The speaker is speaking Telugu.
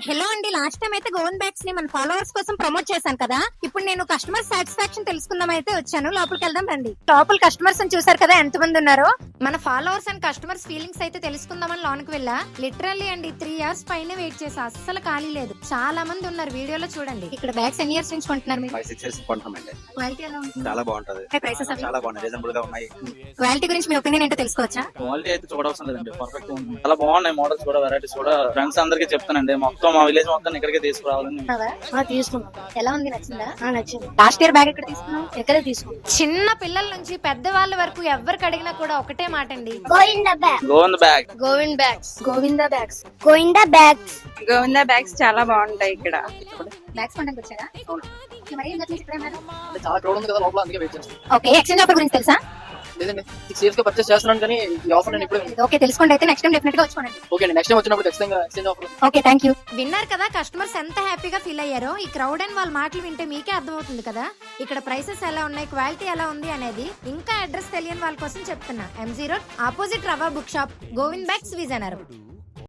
హలో అండి, లాస్ట్ టైం అయితే గోవన్ బ్యాగ్స్ ని మన ఫాలోవర్స్ కోసం ప్రమోట్ చేశాను కదా. ఇప్పుడు నేను కస్టమర్ సాటిస్ఫాక్షన్ తెలుసుకుందాం అయితే వచ్చాను. లోపలికి వెళ్దాం రండి. లోపల కస్టమర్స్ చూసారు కదా ఎంత మంది ఉన్నారో. మన ఫాలోవర్స్ అండ్ కస్టమర్స్ ఫీలింగ్స్ అయితే తెలుసుకుందామని లోనికి వెళ్ళా. లిటరల్లీ అండి 3 years పైన వెయిట్ చేసి అస్సలు ఖాళీ లేదు. చాలా మంది ఉన్నారు, వీడియోలో చూడంండి. ఇక్కడ బ్యాగ్స్ ఎన్ని ఇయర్స్ నుంచి కొంటున్నారు మీరు? 5-6 years కొంటున్నామండి. క్వాలిటీ ఎలా ఉంది? చాలా బాగుంటది. ప్రైసెస్ చాలా బాగున్నాయి, రీజనబుల్ గా ఉన్నాయి. క్వాలిటీ గురించి మీ ఒపీనియన్ ఏంటో తెలుసుకోవచ్చా? క్వాలిటీ అయితే చూడవలసిన లేదండి, పర్ఫెక్ట్ ఉంది. చాలా బాగున్నాయి మోడల్స్ కూడా, వెరైటీస్ కూడా. ఫ్రెండ్స్ అందరికి చెప్తానండి, మొత్తం మా విలేజ్ మొత్తం ఇక్కడికే తీసుకురావాలని. తీసుకున్నాం. ఎలా ఉంది, నచ్చిందా? నచ్చింది. లాస్ట్ ఇయర్ బ్యాగ్ ఎక్కడ తీసుకున్నాం? ఎక్కడ తీసుకున్నాం. చిన్న పిల్లల నుంచి పెద్ద వాళ్ళ వరకు ఎవరికి అడిగినా కూడా ఒకటే మాట అండి, Govinda bag. Govinda bags. Govinda bags. Govinda bags. Govinda bags చాలా బాగుంటాయి ఇక్కడ. బ్యాగ్స్ కొనడానికి వచ్చారా? మరి ఏం చేస్తున్నారు ఇక్కడ మీరు? చాలా క్రౌడ్ ఉంది కదా లోపల, అందుకే వెయిట్ చేస్తాను. ఓకే, ఎక్స్చేంజ్ ఆఫర్ గురించి తెలుసా? లేదండి, 6 years గా పర్చేస్ చేస్తున్నాను కానీ ఈ ఆఫర్ నేను ఇప్పుడు. ఓకే, తెలుసుకోండి. అయితే నెక్స్ట్ టైం డెఫినెట్ గా వచ్చుకోండి. ఓకే అండి, నెక్స్ట్ టైం వచ్చినప్పుడు ఖచ్చితంగా exchange offer. Okay, thank you. విన్నారు కదా కస్టమర్స్ ఎంత హ్యాపీగా ఫీల్ అయ్యారో. ఈ క్రౌడ్ అండ్ వాళ్ళ మాటలు వింటే మీకే అర్థమవుతుంది కదా ఇక్కడ ప్రైసెస్ ఎలా ఉన్నాయి, క్వాలిటీ ఎలా ఉంది అనేది. ఇంకా అడ్రస్ తెలియని వాళ్ళ కోసం చెప్తున్నా. M0 opposite rava book shop, Govind bags, Vizianagaram.